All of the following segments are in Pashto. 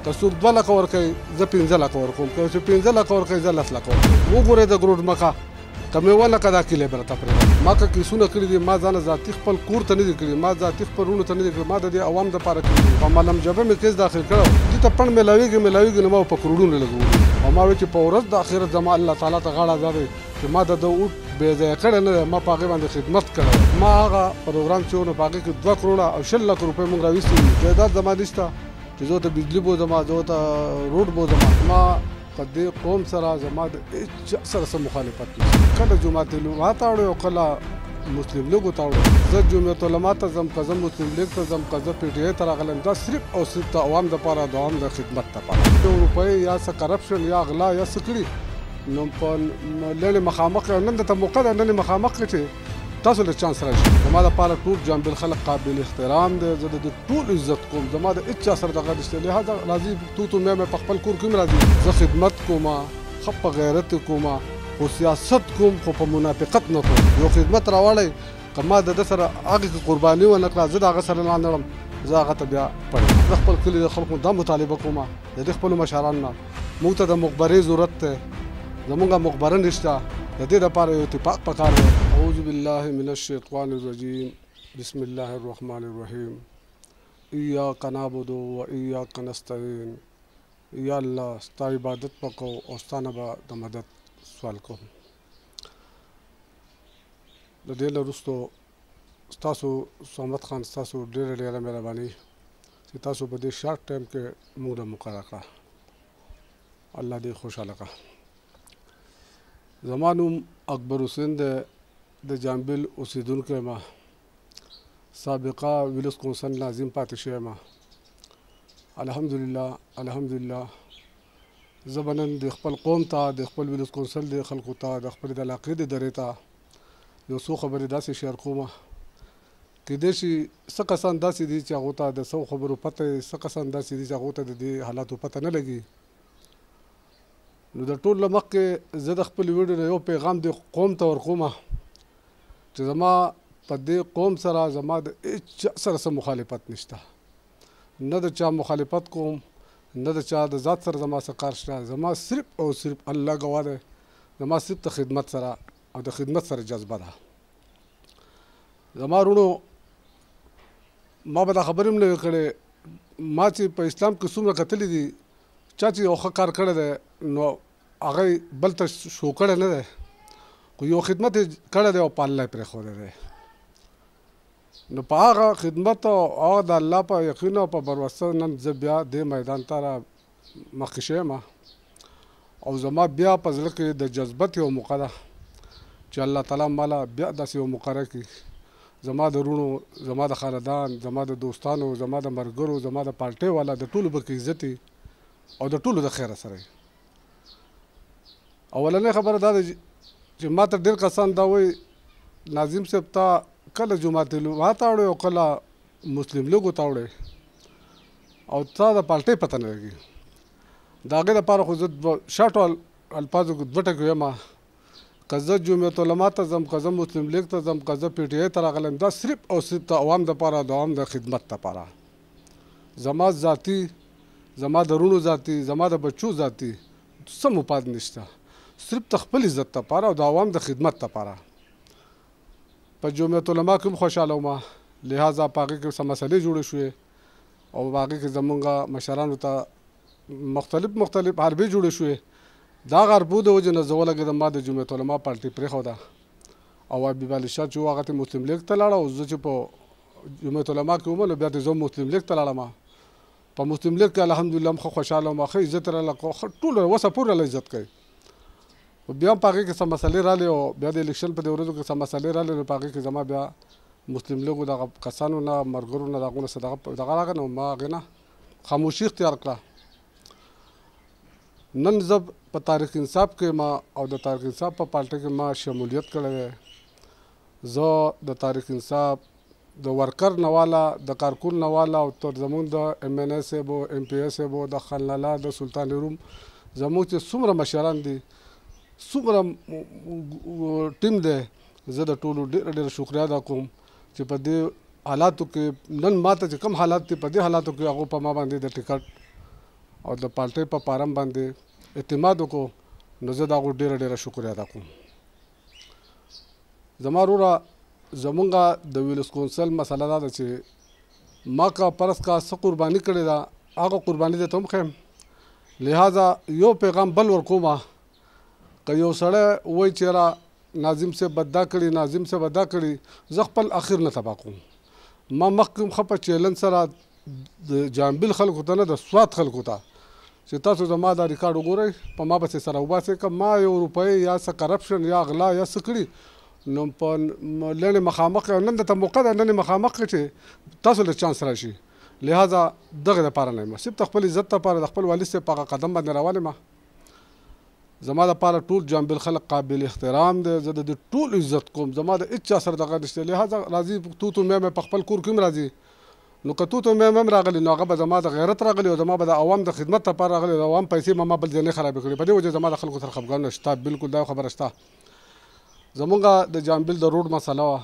که څوک 2 لکه ورکوي زه 15 لکه ورکوم که چې 15 لکه ورکوي زه 10 لکه ورکوم وګورئ د ګروډ مخه که مې 1 لکه دا کیلې برته پرېږدم ما که کیسونه کړي دي ما ځانه ذاتي خپل کور ته نه دي کړي ما ذاتي خپل وروڼو ته نه دي کړي ما د دې عوام دپاره کړي دي په ملم جبه مې کیس داخل کړی دې ته پڼ میلاویږي نو ما په کروړونو لګولي او ما وایي چې په ورځ د آخرت زما الله تعالی ته غاړه دا دی چې ما د ده اوټ بې ځایه کړی نه دی ما په هغې باندې خدمت کړی ما هغه پروګرام چې و نو په هغې کې 2 کروړه او 20 لکه روپۍ موږ راویستي دي جایداد زما نشته چې زه ورته بجلي بوځم زه ورته روډ بوځم ما په دې قوم سره زما د هېچ سره څه مخالفت نشته کله جومات علما ته وړی او کله مسلم لیګو ته وړی زه جمعیت علما ته ځم که زه مسلم لیګ ته ځم که زه پی ټي آی ته راغلی دا صرف او صرف د عوام دپاره د عوام د خدمت دپاره د روپۍ یا څه کرپشن یا غلا یا څه کړي نو په لړې مخامخ نن درته موقع ده نن مخامخ کړي چې تاسو له چانس راشي زما دپاره ټول جانبل خلک قابل احترام دی زه د ټول عزت کوم زما د هېچ چا سره دغه نشته لهذا راځي تو مې په خپل کور کې هم راځي زه خدمت کوم ښه په غیرت کوم خو سیاست کوم خو په منافقت نه کوم یو خدمت راوړی که ما د ده سره هغې کې قرباني ونه کړه زه د هغه سره نه نړم زه هغه ته بیا پړم زه خپل کلي د خلکو دا مطالبه کوم د دې خپلو مشرانو نه موږ ته د مخبرۍ ضرورت دی زمونږ مخبره نشته د دې دپاره یو اتفاق پکار دی اعوذ بالله من الشیطان الرجیم بسم الله الرحمن الرحیم ایاک نعبد و ایاک نستعین یا الله ستا عبادت وکړو او ستا نه به د مدد سوال کوم د دې نه وروستو ستاسو صمد خان ستاسو ډېره مهرباني چې تاسو په دې شارټ ټایم کې موږ ته مقرره کړه الله دې خوشحاله کړه زما نوم اکبر حسین دی د جانبل اوسېدونکی یم سابقه ویلز کونسل ناظم پاتې شوی یم الحمدلله زه به نن د خپل قوم ته د خپل ویلز کونسل د خلکو ته د خپلې د علاقې د درې ته یو څو خبرې داسې شیر کوم کیدای شي څه کسان داسې دي چې هغو ته د څو خبرو پته څه کسان داسې دي چې هغو ته د دې حالاتو پته نه لګي نو د ټول له مخکې زه د خپل ویډیو نه یو پیغام د قوم ته ورکوم چې زما په دې قوم سره زما د هېچ سره څه مخالفت نشته نه د چا مخالفت کوم نه د چا د ذات سره زما څه کار شته زما صرف او صرف الله ګواه دی زما صرف د خدمت سره او د خدمت سره جذبه ده زما وروڼو ما به دا خبرې هم نه وي کړې ما چې په اسلام کې څومره کتلي دي چا چې یو ښه کار کړی دی نو هغه بل ته شو کړی نه دی خو یو خدمت یې کړی دی او په الله یې پرېښودی دی نو په هغه خدمت او هغه د الله په یقین او په بروسه نن زه بیا دې میدان ته را مخکې شوی یم او زما بیا په زړه کې د جذبت یو موقع ده چې الله تعالی ماله بیا داسې یو موقع راکړي زما د وروڼو زما د خاندان زما د دوستانو زما د ملګرو زما د پارټۍ والا د ټولو به عزت او د ټولو د خیره سره اولنۍ خبره دا ده چې ما ته ډېر کسان دا وایي ناظم صاحب تا کله جومات علما ته وړی او کله مسلم لیګو ته وړی او تا د پارټۍ پته نه لګي د هغې دپاره خو زه شاټو الفاظو کې 2 ټکي ویم که زه جمعیت علما ته ځم که زه مسلم لیګ ته ځم که زه پی ټي آی ته راغلی دا صرف او صرف د عوام دپاره د عوام د خدمت دپاره زما ذاتي زما د وروڼو ذاتي زما د بچو ذاتي څه مفاد نشته صرف د خپل عزت دپاره او د عوام د خدمت دپاره په جمعیت علما کې هم خوشحاله وم لهذا په هغې کې څه مسلې جوړې شوې او په هغې کې زمونږ مشرانو ته مختلف حربې جوړې شوې دا غربو د وجې نه زه ولګېدم ما د جمعیت علما پارټي پرېښوده او حبیب علي شاه چې و هغه ته مسلم لیګ ته لاړه او زه چې په جمعیت علما کې وم نو بیا د زه مسلم لیګ ته لاړم په مسلم لیګ کې الحمدلله ښه خوشحاله وم ښه عزت یې راله ټول وسه پورې راله عزت کوي خو بیا هم په هغې کې څه مسلې رالې او بیا د الیکشن په دې ورځو کې څه مسلې رالې نو په هغې کې زما بیا مسلم لیګو دغه کسانو نه ملګرو نه د هغو نه څه دغه راغی نو ما هغې نه خاموشي اختیار کړه نن زه په تاریخ انصاف کې ما او د تاریخ انصاف په پارټۍ کې ما شمولیت کړی دی زه د تاریخ انصاف د ورکر نه والا د کارکون نه والا او تر زمونږ د ایم این اے صاحبو ایم پی اے صاحبو د خانلاله د سلطان روم زمونږ چې څومره مشران دي څومره ټیم دی زه د ټولو ډېره شکریه ادا کوم چې په دې حالاتو کې نن ما ته چې کوم حالات دي په دې حالاتو کې هغو په ما باندې د ټکټ او د پالټۍ په فارم باندې اعتماد وکړو نو زه د هغو ډېره شکریه ادا کوم. زما وروره زمونږ د ویلز کونسل مسله دا ده چې ما که فرض کا څه قرباني کړې ده هغه قرباني درته هم ښیم. لہذا یو پیغام بل ورکومه که یو سړی وایي چې یاره ناظم صاحب به دا کړي ناظم صاحب به دا کړي زه خپل اخر نه تباه کوم. ما مخکې ښه په چیلنج سره د جامبل خلکو ته نه د سوات خلکو ته چې تاسو زما دا ریکارډ وګورئ په ما پسې سره وباسئ که ما یو روپۍ یا څه کرپشن یا غلا یا څه کړي نو په لنډې مخامخ نن درته موقع ده نن مخامخ چې تاسو له چانس راشي. لہذا دغه دپاره نه یم صرف د خپل عزت دپاره د خپل والد صاحب په هغه قدم باندې روان یم. زما دپاره ټول جامبل خلک قابل احترام دی. زه د دې ټول عزت کوم. زما د هېڅ چا سره دغه نشته. لہذا راځي توتو میم په خپل کور کې هم راځي نو که توتو میم هم راغلي نو هغه به زما د غیرت راغلي او زما به د عوام د خدمت لپاره راغلي د عوام پیسې به ما بل ځای نه خرابې کړي. په دې وجه زما د خلکو سره خفګانونه شته. بالکل دا خبره شته. زمونږ د جامبل د روډ مسله وه.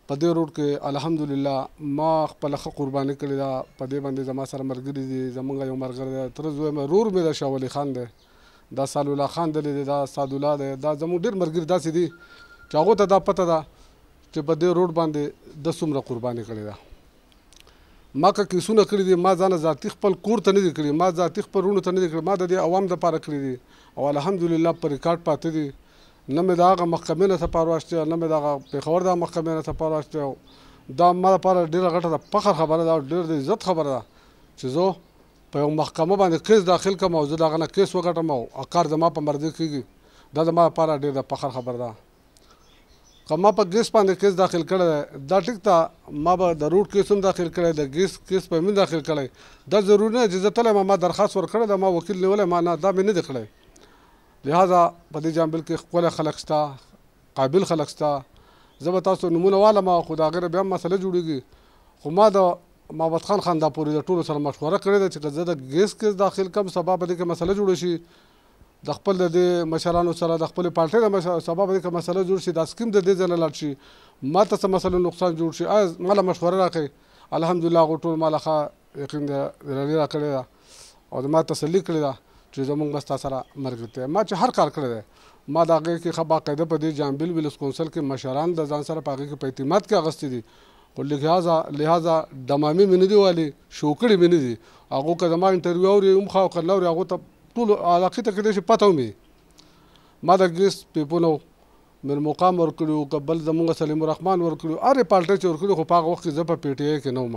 په دې روډ کې الحمدلله ما خپله ښه قرباني کړې ده. په دې باندې زما سره ملګري دي. زمونږ یو ملګری دی تره زوی مې رور مې د شاه ولي خان دی. دا سالولا خان دی دا سعدالله دی. دا زموږ ډېر ملګري داسې دي چې هغو ته دا پته ده چې په دې روډ باندې د څومره قرباني کړې ده. ما که کیسونه کړي دي ما ځانه ذاتي خپل کور ته نه دي کړي. ما ذاتي خپل وروڼو ته نه دي کړي. ما د دې عوام دپاره کړي دي او الحمدلله په ریکارډ پاته دي. نه مې د هغه محکمې نه څه پار واخیستی نه مې د هغه پېښور د محکمې نه څه پار واخیستی. دا ما دپاره ډېره غټه د فخر خبره ده او ډېر د عزت خبره ده چې زه په یو محکمه باندې کیس داخل کړم او زه د هغه نه کیس وګټم او کار زما په مرضي کېږي. دا زما لپاره ډېر د فخر خبره ده. که ما په ګیس باندې کیس داخل کړی دا ټیک ته ما به د روډ کیس هم داخل کړی د ګیس کیس به مې داخل کړی. دا ضروري نه چې زه تللی ما درخواست ورکړی ده ما وکیل نیولی ما نه دا مې نه دی کړی. لہذا په دې جامبل کې ښکلی خلک شته قابل خلک شته. زه به تاسو نومونه والم خو د هغې بیا هم مسله جوړېږي. خو ما د محمد خان خان دا پورې د ټولو سره مشوره کړې ده چې که زه د ګیس کیس داخل کړم سبا به دې کې مسله جوړه شي. د خپل د دې مشرانو سره د خپلې پارټۍ د سبا به دې کې مسله جوړ شي. دا سکیم د دې ځای نه لاړ شي ما ته څه مسله نقصان جوړ شي. آیا ما له مشوره راکړئ. الحمدلله هغو ټول ما له ښه یقین رالي راکړې ده او ما تسلي کړې ده چې زمونږ به ستا سره ملګرتیا. ما چې هر کار کړی دی ما د هغې کې ښه باقاعده په دې جامبل ویلز کونسل کې مشران د ځان سره په هغې کې په اعتماد کې اخیستې دي. خو لہذا دمامې مې نه دي والي شوکړې مې نه دي. هغو که زما انټرویو اوري هم ښه او که نه اوري هغو ته ټولو علاقې ته کېدای شي پته هم وي. ما د ګیس پیپونه میرمقام ورکړي وو که بل زمونږ سلیم الرحمن ورکړي وو هرې پالټۍ چې ورکړي خو په هغه وخت کې زه په پی ټي آی کې نه وم.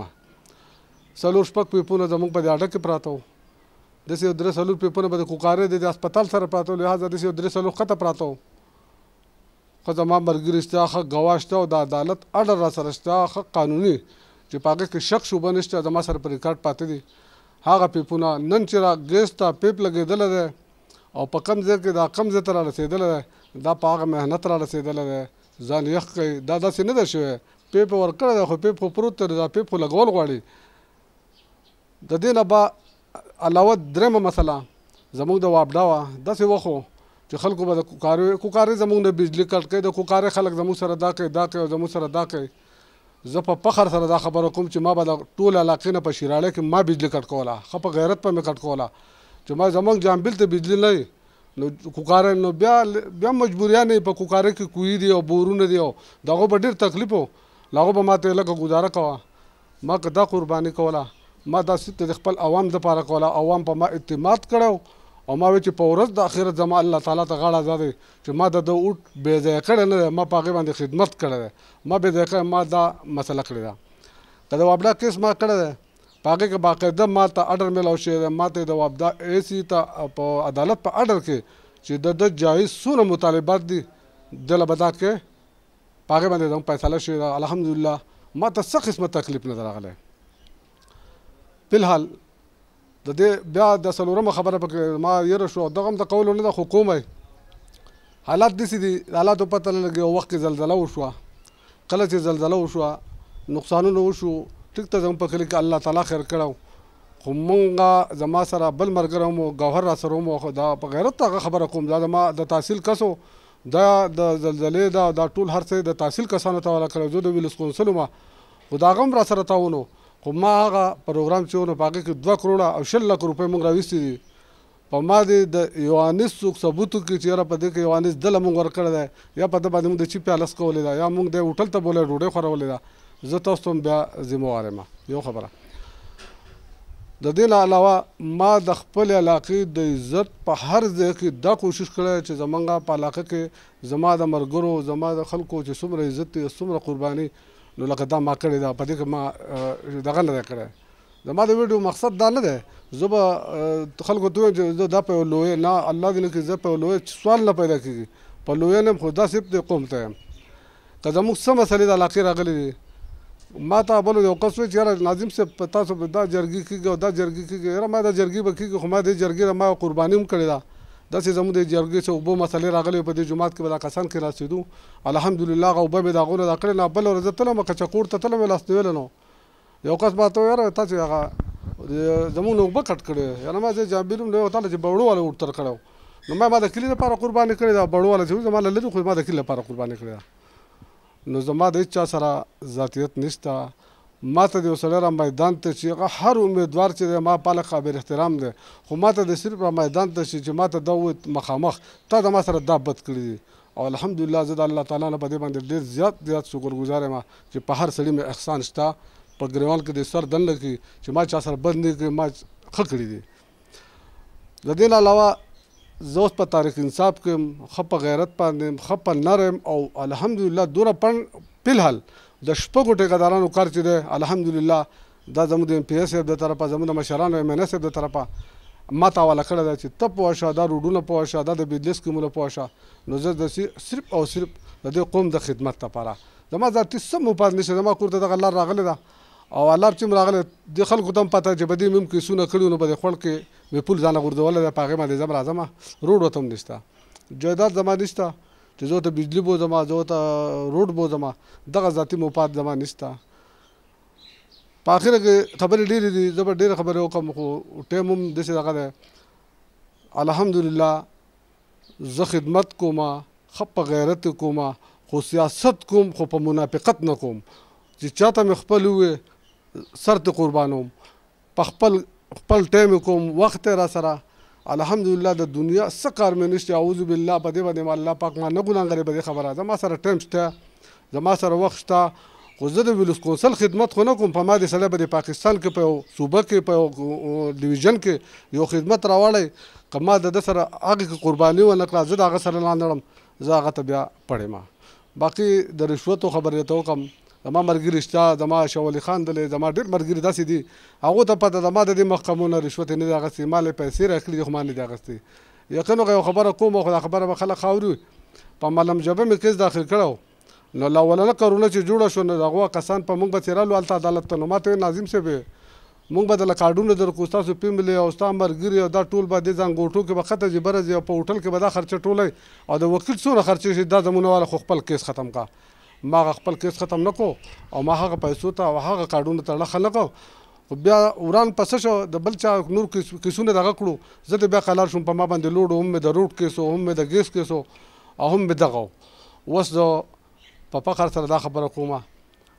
4-5 پیپونه زمونږ په دې اډه کې پراته وو. داسې یو 3-4 پیپونه به د کوکارې د هسپتال سره پراته وو. لہذا داسې یو 3-4 ښکته پراته وو. خو زما ملګري شته ښه ګواه شته او د عدالت اډر را سره شته ښه قانوني چې په هغې کې شک شوبه نشته. زما سره په ریکارډ پاته دي هغه پیپونه. نن چې را ګیس ته پیپ لګېدلی دی او په کم ځای کې دا کم ځای ته را رسېدلی دی دا په هغه محنت را رسېدلی دی. ځان یخ کوي دا داسې نه ده شوی. پیپ یې ورکړی دی خو پیپ خو پروت دی. دا پیپ خو لګول غواړي. د دې نه به علاوه درېیمه مسله زموږ د وابډا وه. داسې وخت چې خلکو به د کوکارې زموږ نه بجلي کټ کوي. د کوکارې خلک زموږ سره دا کوي او زموږ سره دا کوي. زه په فخر سره دا خبره کوم چې ما به د ټول علاقې نه په شیراړۍ کې ما بجلي کټ کوله. ښه په غیرت په مې کټ کوله چې ما زموږ جامبل ته بجلي نه وي نو کوکارې نو بیا مجبوریانې په کوکارې کې کوی دي او بورونه دي او د هغو به ډېر تکلیف و. له هغو به ما ته لږه ګزاره کوه. ما که دا قرباني کوله ما دا د خپل عوام دپاره کوله. عوام په ما اعتماد کړی او ما وی چې په ورځ د آخرت زما الله تعالی ته غاړه ازادی چې ما د اوټ بې ځایه کړی نه دی. ما په هغې باندې خدمت کړی دی. ما بې ځایه کړی ما دا مسله کړې ده. که د وابډا کیس ما کړی دی په هغې کې باقاعده ما ته اډر میلاو شوی دی. ما ته د وابډا اے سی ته په عدالت په اډر کې چې د جایز څونه مطالبات دي دله به دا کې په هغې باندې زموږ فیصله شوې ده. الحمدلله ما ته څه قسمه تکلیف نه ده راغلی. فلحال د دې بیا د څلورمه خبره پکې ما یره شو دغه هم د قولو نه ده خو کومه حالات داسې دي د حالاتو پته نه لګي. یو وخت کې زلزله وشوه. کله چې زلزله وشوه نقصانونه وشو ټیک ته زموږ په کلي کې الله تعالی خیر کړی خو مونږ زما سره بل ملګری هم و ګوهر را سره هم خو دا په غیرت هغه خبره کوم دا زما د تحصیل کس و. دا د زلزلې دا ټول هر څه د تحصیل کسانو ته حواله کړی. زه د ویلز کونسل وم خو د هغه هم را سره تعاون و خو ما هغه پروګرام چې و نو په هغې کې 2 کروړه او 20 لکه روپۍ موږ راویستي دي. په ما دې د یو انیس څوک ثبوت وکړي چې یاره په دې کې یو انیس دله موږ ورکړی دی یا په ده باندې موږ د چي پیالس کولی ده یا موږ دی هوټل ته بولی ډوډۍ خورولې ده. زه تاسو ته هم بیا ذمهوار یم. یو خبره د دې نه علاوه ما د خپلې علاقې د عزت په هر ځای کې دا کوشش کړی چې زمونږ په علاقه کې زما د ملګرو زما د خلکو چې څومره عزت دی څومره قرباني نو لکه دا ما کړې ده په دې کې ما دغه نه دی کړی. زما د ویډیو مقصد دا نه دی زه به خلکو ته وایم چې زه دا په یو لویه نه الله دې نه کړي زه په یو لویه سوال نه پیدا کېږي په لویه نه یم خو دا صرف د قوم ته یم. که زموږ څه مسلې د علاقې راغلي دي ما ته بل یو کس وایي چې یاره ناظم صاحب په تاسو به دا جرګي کېږي او دا جرګي کېږي. یاره ما دا جرګي به کېږي خو ما دې جرګي ته ما قرباني هم کړې ده. داسې زموږ د جرګې څه اوبو مسلې راغلې په دې جومات کې به دا کسان کېناستېدو الحمدلله هغه اوبه مې د هغو نه دا کړې نه. بله ورځ زه تلم کچکوړ ته تلم لاس نیولی نو یو کس ما ته وایي یاره تاسې هغه زموږ نه اوبه کټ کړې یاره ما زه جابر یم نو تاله چې بوړو والا ورتر کړی نو ما د کلي لپاره قرباني کړې ده. بوړو والا چې زما له لرې خو ما د کلي لپاره قرباني کړې ده. نو زما د هېڅ چا سره ذاتیت نشته. ما ته د یو سړی را میدان ته چې هغه هر امیدوار چې دی ما پاله قابل احترام دی خو ما ته د صرف را میدان ته چې ما ته دا ووایي مخامخ تا د ما سره دا بد کړي دي او الحمدلله زه د الله تعالی نه په دې باندې ډېر زیات شکرګزار یم چې په هر سړي مې احسان شته په ګریوان کې د سر دننه کې چې ما چا سره بد نه کړي ما ښه کړي دي. د دې نه علاوه زه اوس په تاریخ انصاف کې یم ښه په غیرت باندې یم ښه په نر یم او الحمدلله دومره په الحال د شپږو ټیکهدارانو کار چې دی الحمدلله دا زموږ د ایم پي ایس صاحب د طرفه زموږ د مشرانو ایم این اے صاحب د طرفه ما ته حواله کړی ده چې ته پوه شه دا روډونه پوه شه دا د بجلی سکیمونه پوه شه. نو زه د صرف او صرف د دې قوم د خدمت لپاره زما ذاتي څه مفاد نشته. زما کور ته دغه لار راغلی ده او لار چې م راغلی دې خلکو ته هم پته چې په دې مې هم کیسونه کړي نو په دې خوړ کې مې پول ځانه غورځولی دی په هغې باندې زه م راځمه. روډ ورته هم نشته جایداد زما نشته چې زه ورته بجلي بوځم زه ورته روډ بوځم دغه ذاتي مفاد زما نشته. په اخره کې خبرې ډېرې دي زه به ډېرې خبرې وکړم خو ټایم هم داسې دغه دی. الحمدلله زه خدمت کوم ښه په غیرت کوم خو سیاست کوم خو په منافقت نه کوم چې چاته مې خپل ووایي سر ته قربانوم په خپل ټایم کوم وخت را سره الحمدلله د دنیا څه کار مې نشته اعوذ بالله په دې باندې الله پاک ما نه ګناهګارې په دې خبره زما سره ټایم شته زما سره وخت شته خو زه د ویلوس کونسل خدمت خو نه کوم په ما دې سړی به د پاکستان کې په یو صوبه کې په یو ډیویژن کې یو خدمت راوړی که ما د ده سره هغې کې قرباني ونه کړه زه د هغه سره لاندې وړم زه هغه ته بیا پړېم. باقي د رشوتو خبرې ته وکړم زما ملګري شته زما شاولي خان دلی زما ډېر ملګري داسې دي هغو ته پته زما د دې محکمو نه رشوت یې نه دی اخیستې ما له پیسې راکړي دي خو ما نه دي اخیستې. یقین وکړه یو خبره کوم خو دا خبره به خلک اوري په ملم جبه مې کیس داخل کړی نو لا اولنه کارونه چې جوړه شوه نو د هغو کسان په موږ به تېرالو هلته عدالت ته نو ما ته ویل ناظم صاحب موږ به دله کارډونه درکړو ستاسو پیملې او ستا ملګري او دا ټول به دې ځانګوټو کې به ښته ځي بره ځي او په هوټل کې به دا خرچه ټولی او د وکیل څومره خرچې شي دا زمونه والا خو خپل کیس ختم کا. ما هغه خپل کیس ختم نه کو او ما هغه پیسو ته او هغه کارډونو ته ړخه نه کو خو بیا وران پسه شو د بل چا نور کیسونه دغه کړو زه ته بیا قلار شوم په ما باندې لوډ هم مې د روډ کیس هم مې د ګیس کیس او هم مې دغه اوس زه په فخر سره دا خبره کومه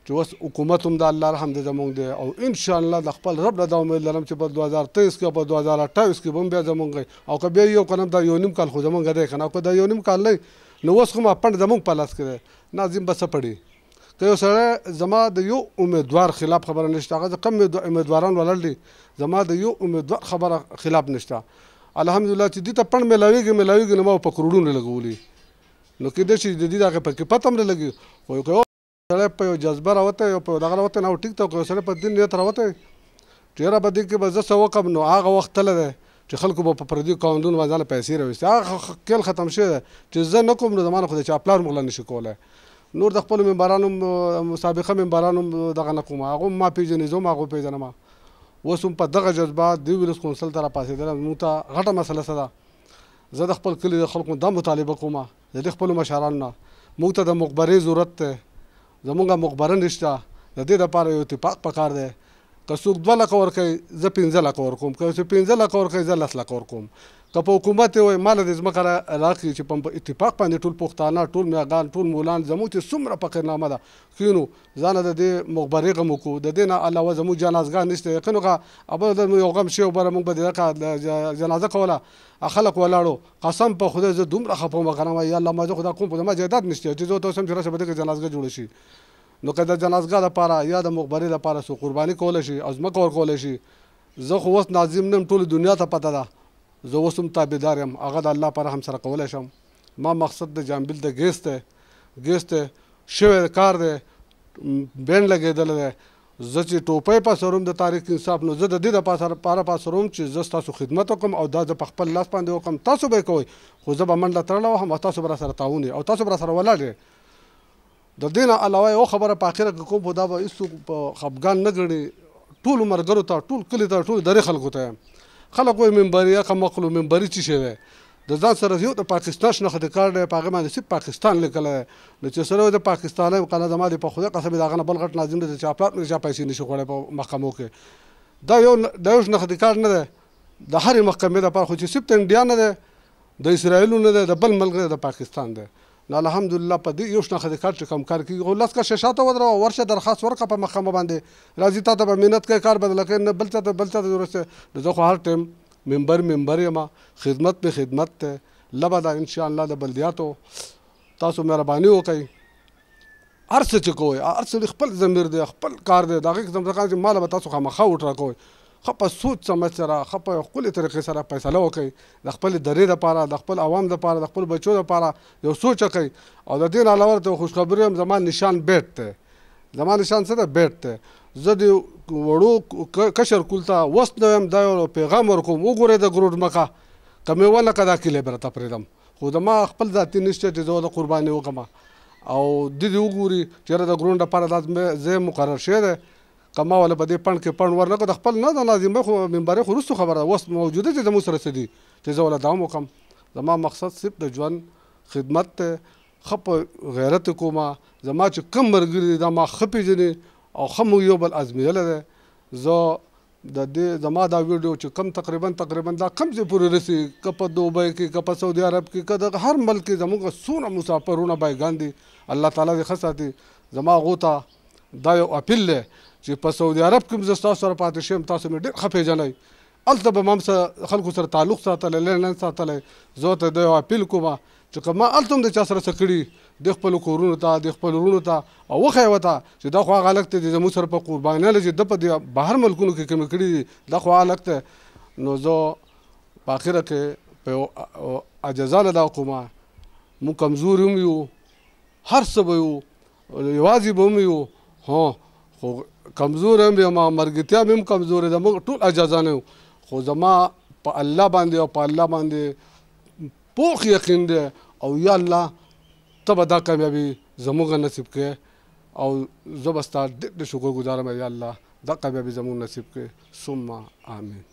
چې اوس حکومت هم د الله رحم دی زمونږ دی او انشاءالله د خپل رب نه دا امید لرم چې په 2023 کې او په 2028 کې به هم بیا زمونږ او که بیا یو کنم دا یو نیم کال خو زمونږ دی که نه که دا یو نیم کال نه نو اوس خو ما پنډ زمونږ په لاس کې دی ناظم به څه پړي که یو سړی زما د یو امیدوار خلاف خبره نشته هغه کم امیدواران ولاړ دي زما د یو امیدوار خبره خلاف نشته الحمدلله چې دې ته پنډ میلاویږي نو ما په کروڑونه لګولي نو کېدای شي د دې دغه پکې پته هم نه لګي خو که سړی په یو جذبه راوتی یو په دغه راوتی نه ټیک ته که یو سړی په دین نیت راوتی چې یاره په دې کې به زه څه وکړم نو هغه وخت تللی دی چې خلکو به په پردي کاونډونو باندې ځانله پیسې راویستې هغه کیل ختم شوی دی چې زه نه کوم نو زما نه خو د چا پلار مغله نشي کولی نور د خپلو ممبرانو سابقه ممبرانو دغه نه کوم هغه ما پېژنې زه هم هغه پېژنم اوس هم په دغه جذبه د ویلوس کونسل ته راپاڅېدلم موږ ته غټه مسله څه ده زه د خپل کلي د خلکو دا مطالبه کوم د دې خپلو مشرانو نه موږ ته د مقبرې ضرورت دی زمونږ مقبره نشته د دې دپاره یو اتفاق پکار دی که څوک 2 لکه ورکوي زه 15 لکه ورکوم، که څوک 15 لکه ورکوي زه 10 لکه ورکوم. که په حکومت وایي ما له دې ځمکه راکړي چې په اتفاق باندې ټول پښتانه، ټول میاګان، ټول مولان زموږ چې څومره فقیرنامه ده کښېنو، ځانه د دې مقبرې غم وکړو. د دې نه علاوه زموږ جنازګاه نشته. یقین وکړه ابل د یو غم شی وبره موږ به د جنازه کوله خلک ولاړو. قسم په خدای زه دومره خفه وم کنه یا الله ما زه خدا کوم په ما جایداد نشته چې زه ته سم چې راشه به دغه جنازګاه جوړه شي. نو که د جنازګاه دپاره یا د مقبرې دپاره څوک قرباني کولی شي او ځمکه ورکولی شي، زه خو اوس ناظم نم، ټولې دنیا ته پته ده زه اوس هم تابعدار یم، هغه د الله په رحم سره کولی شم. ما مقصد د جامبیل د ګیس دی، ګیس دی شوی کار دی، بینډ لګېدلی دی. زه چې ټوپۍ پاسوم د تاریخ انصاف، نو زه د دې دپاره پاسوم چې زه ستاسو خدمت وکړم او دا زه په خپل لاس باندې وکړم. تاسو به یې کوئ خو زه به منډه تړله وهم او تاسو به راسره تعاون او تاسو به راسره ولاړ یې. د دې نه علاوه یو خبره په اخره کې کوم، خو دا به هېڅوک په خفګان نه ګڼي. ټولو ملګرو ته، ټول کلي ته، ټول درې خلکو ته یم. خلک وایي ممبري یا کمقلو ممبري څه شی دی؟ د ځان سره یو د پاکستان شناخت کارت دی، په هغې باندې صرف پاکستان لیکلی دی. نو چې سره د پاکستان یم که نه زما د په خدای قسم د هغه نه بل غټ لازم دی چې چا پلار مې چا پیسې نشي خوړی په محکمو کې. دا یو شناخت کارت نه دی د هرې محکمې دپاره، خو چې صرف د انډیا نه دی، د اسرائیلو نه دی، د بل ملک دی، د پاکستان دی. نو الحمدلله په دې یو شناخت کارت چې کوم کار کېږي، خو 10 کسه شاته ودروه، ورشه درخواست ورکړه په محکمه باندې، راځي تا ته به محنت کوي، کار بدله کوي، نه بل څه ته ضرورت دی. نو زه خو هر ټایم ممبر یم، خدمت مې خدمت دی. لبه ده انشاءالله د بلدیاتو تاسو مهرباني وکئ، هر څه چې کوئ هر څه خپل ضمیر دی، خپل کار دی، د هغې ځمکه چې ماله به تاسو خامخا وټ راکوئ. ښه په سوچ سمج سره، ښه په ښکلې طریقې سره فیصله وکئ، د خپلې درې دپاره، د خپل عوام دپاره، د خپلو بچو دپاره یو سوچ وکئ. او د دې نه علاوه ته خوشخبري یم، زما نشان بیټ دی. زما نشان څه دی؟ بیټ دی. زه د وړو کشر کول ته وست نه یم، دا یو پیغام ورکوم، وګورئ د ګروډ مکه که مې ولکه دا کیلې به راته پرېږدم، خو زما خپل ذاتي نشته چې زه ورته قرباني وکړم. او د دې وګوري چېرې د ګروډ دپاره دا ځای مقرر شوی دی، که ما ولې په دې پڼ کې پڼ ورنکړو، د خپل نه د ناظمۍ خو ممبرۍ خو وروستو خبره ده، اوس موجوده چې زموږ سره څه دي چې زه ولې دوام وکړم. زما مقصد صرف د ژوند خدمت دی. ښه په غیرت کومه، زما چې کم ملګري دي دا ما ښه پېژني او ښه موږ یو بل ازمېیلی دی. زه د دې زما دا ویډیو چې کم تقریبا دا کم ځای پورې رسي، که په دوبۍ کې، که په سعودي عرب کې، که د هر ملک کې زموږ څونه مسافرونه بایګان دي، الله تعالی دې ښه ساتي. زما هغو ته دا یو اپیل دی چې په سعودي عرب کې زه ستاسو سره پاتې شم، تاسو مې ډېر ښه پېژنئ، هلته به ما خلکو سره تعلق ساتلی، لین ساتلی. زه ته دا یو اپیل کوم چې که ما هلته هم د چا سره څه کړي، د خپلو کورونو ته، د خپلو وروڼو ته او وښیه ورته چې دا خو هغه هلک دی چې زموږ سره په قربانۍ چې ده په دې بهر ملکونو کې کومې کړي دي، دا خو هغه هلک دی. نو زه په اخره کې په یو عجزه له دا کومه، موږ کمزوري هم یو، هر څه به یو، یوازې به هم یو، خو کمزور هم یم، مرګتیا مې هم کمزورې ده، موږ ټول عجزانه یو. خو زما په الله باندې او په الله باندې پوخ یقین دی، او یا الله ته به دا کامیابي زموږ نصیب کړې، او زه به ستا ډېر شکر ګزار یم یا الله دا کامیابي زموږ نصیب کړې. ثم آمین.